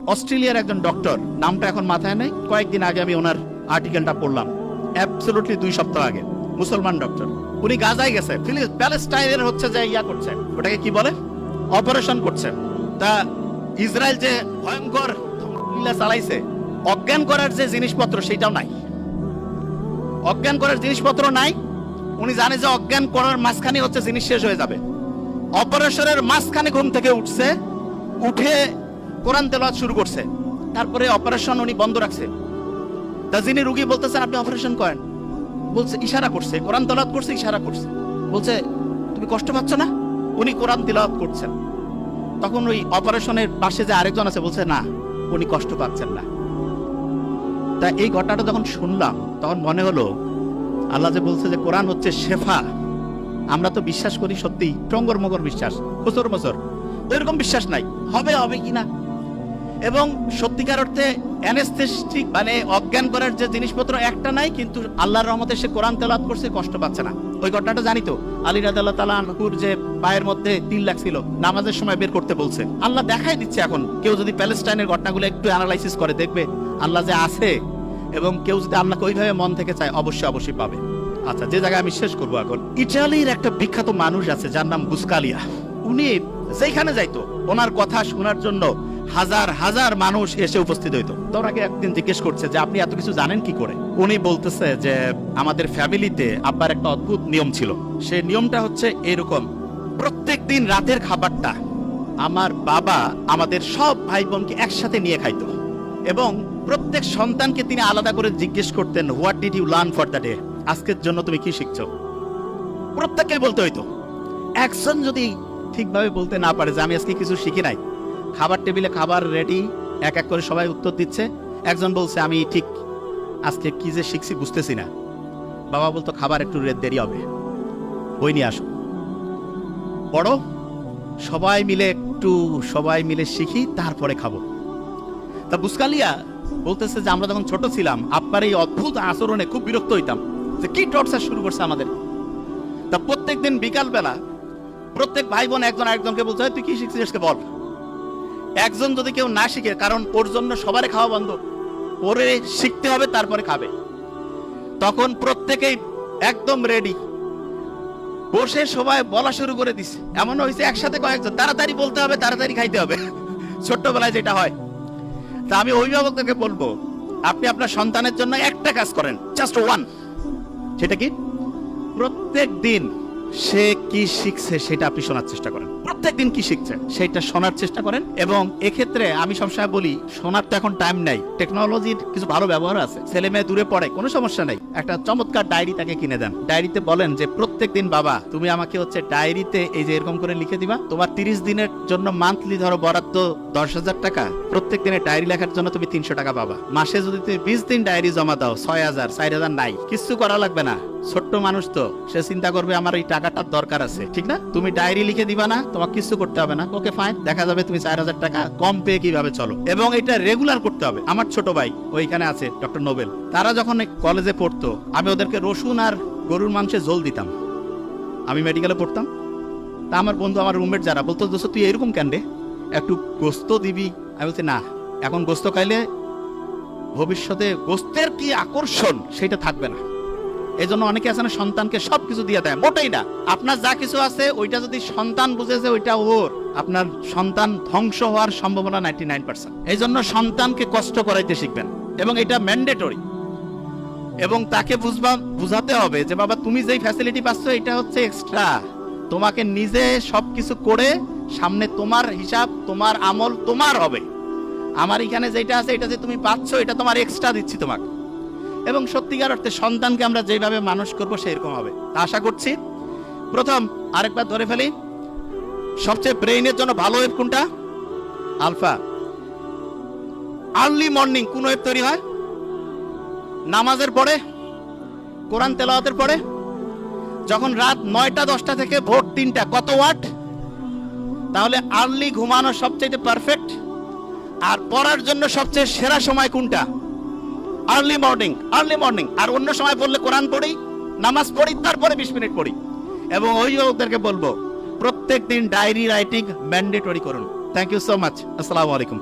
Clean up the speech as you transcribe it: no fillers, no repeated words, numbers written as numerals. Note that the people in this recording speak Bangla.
অস্ট্রেলিয়ার একজন ডক্টর, নামটা এখন মাথায় নেই, কয়েকদিন আগে আমি ওনার আর্টিকেলটা পড়লাম, অ্যাবসলিউটলি 2 সপ্তাহ আগে, মুসলমান ডক্টর। উনি গাজায় গেছে, প্যালেস্টাইনের হচ্ছে যে ইয়া করছে, ওটাকে কি বলে, অপারেশন করছে। তা ইসরায়েল যে ভয়ঙ্কর লীলা চালাইছে, অজ্ঞান করার যে জিনিসপত্র সেটাও নাই, অজ্ঞান করার জিনিসপত্র নাই। উনি জানে যে অজ্ঞান করার মাঝখানে হচ্ছে জিনিস শেষ হয়ে যাবে। অপারেশনের মাঝখানে ঘুম থেকে উঠছে, উঠে কোরআন তেলাওয়াত শুরু করছে, তারপরে অপারেশন উনি বন্ধ রাখছে। তা যিনি রুগী বলতেছেন আপনি অপারেশন করেন, বলছে ইশারা করছে, কোরআন তেলাওয়াত করছে, ইশারা করছে, বলছে তুমি কষ্ট পাচ্ছ না? উনি কোরআন তেলাওয়াত করছেন। তখন ওই অপারেশনের পাশে যে আরেকজন আছে বলছে না, উনি কষ্ট পাচ্ছেন না। তা এই ঘটনাটা যখন শুনলাম তখন মনে হলো আল্লাহ যে বলছে যে কোরআন হচ্ছে শেফা, আমরা তো বিশ্বাস করি সত্যি টঙ্গর মগর বিশ্বাস, বছর বছর এরকম বিশ্বাস নাই হবে হবে কিনা। এবং সত্যিকার অর্থে অ্যানেস্থেটিক মানে অজ্ঞান করার যে জিনিসপত্র একটা নাই, কিন্তু আল্লাহর রহমতে সে কোরআন তেলাওয়াত করছে, কষ্ট পাচ্ছে না। ওই ঘটনাটা জানি তো, আলী রাদিয়াল্লাহু তাআলা আনহুর যে পায়ের মধ্যে তিল লাগছিল, নামাজের সময় বের করতে বলছে। আল্লাহ দেখাই দিচ্ছে। এখন কেউ যদি প্যালেস্টাইনের ঘটনাগুলো একটু অ্যানালাইসিস করে দেখবে আল্লাহ যে আছে, এবং কেউ যদি আল্লাহকে ওইভাবে মন থেকে চায় অবশ্যই অবশ্যই পাবে। আচ্ছা, যে জায়গায় আমি শেষ করবো এখন, ইটালির একটা বিখ্যাত মানুষ আছে যার নাম বুসকালিয়া। উনি যেখানে যাইতো ওনার কথা শোনার জন্য হাজার হাজার মানুষ এসে উপস্থিত হইতো। তো ওনাকে একদিন জিজ্ঞেস করছে যে আপনি এত কিছু জানেন কি করে? উনি বলতেছে যে আমাদের ফ্যামিলিতে আব্বার একটা অদ্ভুত নিয়ম ছিল। সেই নিয়মটা হচ্ছে এরকম, প্রত্যেক দিন রাতের খাবারটা আমার বাবা আমাদের সব ভাই বোনকে একসাথে নিয়ে খাইতো, এবং প্রত্যেক সন্তানকে তিনি আলাদা করে জিজ্ঞেস করতেন what did you learn for the day, আজকের জন্য তুমি কি শিখছো? প্রত্যেককে বলতে হইতো। একজন যদি ঠিকভাবে বলতে না পারে যে আমি আজকে কিছু শিখি নাই, খাবার টেবিলে খাবার রেডি, এক এক করে সবাই উত্তর দিচ্ছে। একজন বলছে আমি ঠিক আজকে কি যে শিখছি বুঝতেছি না, বাবা বলতো খাবার একটু দেরি হবে, বই নিয়ে আসো, পড়ো, সবাই মিলে শিখি, তারপরে খাবো। তা বুসকালিয়া বলতেছে যে আমরা যখন ছোট ছিলাম আব্বার এই অদ্ভুত আচরণে খুব বিরক্ত হইতাম, যে কি টর্চার শুরু করছে আমাদের। তা প্রত্যেকদিন বিকাল বেলা প্রত্যেক ভাই বোন একজন আরেকজনকে বলতে হয় তুই কি শিখছিস বল। একজন যদি কেউ না শিখে, কারণ ওর জন্য সবারই খাওয়া বন্ধ, ওরে শিখতে হবে তারপরে খাবে, তখন প্রত্যেকেই একদম রেডি বসে সবাই বলা শুরু করে দিছে। এমন হয়েছে একসাথে কয়েকজন, তাড়াতাড়ি বলতে হবে, তাড়াতাড়ি খাইতে হবে, ছোট্টবেলায় যেটা হয়। তা আমি অভিভাবকদেরকে বলবো আপনি আপনার সন্তানের জন্য একটা কাজ করেন, জাস্ট ওয়ান। সেটা কি? প্রত্যেক দিন সে কি শিখছে সেটা আপনি শোনার চেষ্টা করেন, প্রত্যেক দিন কি শিখছে সেটা শোনার চেষ্টা করেন। এবং এক্ষেত্রে আমি সবসময় বলি শোনার তো এখন টাইম নাই, টেকনোলজির কিছু ভালো ব্যবহার আছে, ছেলে মেয়ে দূরে পড়ে কোনো সমস্যা নাই, একটা চমৎকার ডায়েরি তাকে কিনে দেন। ডায়েরিতে বলেন যে প্রত্যেক দিন বাবা তুমি আমাকে হচ্ছে ডায়েরিতে এই যে এরকম করে লিখে দিবা, তোমার 30 দিনের জন্য মান্থলি ধরো বরাদ্দ 10,000 টাকা, প্রত্যেক দিনে ডায়েরি লেখার জন্য তুমি 300 টাকা পাবা। মাসে যদি তুমি 20 দিন ডায়েরি জমা দাও 6,000, 4,000 নাই, কিছু করা লাগবে না। ছোট্ট মানুষ তো, সে চিন্তা করবে আমার এই টাকাটার দরকার আছে, ঠিক না? তুমি ডায়েরি লিখে দিবা না, তোমাকে কিছু করতে হবে না, ওকে ফাইন, দেখা যাবে তুমি 4,000 টাকা কম পেয়ে কিভাবে চলো। এবং এটা রেগুলার করতে হবে। আমার ছোট ভাই ওইখানে আছে ডক্টর নোবেল, তারা যখন কলেজে পড়তো আমি ওদেরকে রসুন আর গরুর মাংসের ঝোল দিতাম, আমি মেডিকেলে পড়তাম। তা আমার বন্ধু, আমার রুমমেট যারা বলতো দোস্ত তুই এরকম কেন রে, একটু গোস্ত দিবি। আমি বলছি না, এখন গোস্ত খাইলে ভবিষ্যতে গোস্তের কি আকর্ষণ সেটা থাকবে না। এই জন্য অনেকে আছে না সন্তানকে সবকিছু দিয়ে দেয়, মোটেই না। আপনার যা কিছু আছে ওইটা যদি সন্তান বুঝেছে ওইটা ওর, আপনার সন্তান ধ্বংস হওয়ার সম্ভাবনা 99%। এই জন্য সন্তানকে কষ্ট করাইতে শিখবেন, এবং এটা ম্যান্ডেটরি। এবং তাকে বুঝাতে হবে যে বাবা তুমি যেই ফ্যাসিলিটি পাচ্ছ এটা হচ্ছে এক্সট্রা, তোমাকে নিজে সবকিছু করে সামনে তোমার হিসাব, তোমার আমল তোমার হবে। আমার এখানে যেটা আছে এটা যে তুমি পাচ্ছ এটা তোমার এক্সট্রা দিচ্ছি তোমাকে। এবং সত্যিকার অর্থে সন্তানকে আমরা যেভাবে মানুষ করবো সেরকম হবে তা আশা করছি। প্রথম আরেকবার ধরে ফেলি, সবচেয়ে ব্রেইনের জন্য ভালো ওয়েব কোনটা? আলফা। আর্লি মর্নিং কোন ওয়েব তৈরি হয়? নামাজের পরে, কোরআন তেলাওয়াতের পরে। যখন রাত 9টা 10টা থেকে ভোর 3টা, কত ওয়াট? তাহলে আর্লি ঘুমানো সবচেয়ে পারফেক্ট। আর পড়ার জন্য সবচেয়ে সেরা সময় কোনটা? Early morning. Early morning. আর অন্য সময় পড়লে কোরআন পড়ি, নামাজ পড়ি, তারপরে 20 মিনিট পড়ি। এবং অভিভাবকদেরকে বলবো প্রত্যেক দিন ডায়েরি রাইটিং ম্যান্ডেটরি করুন। Thank you so much. আসসালামু আলাইকুম।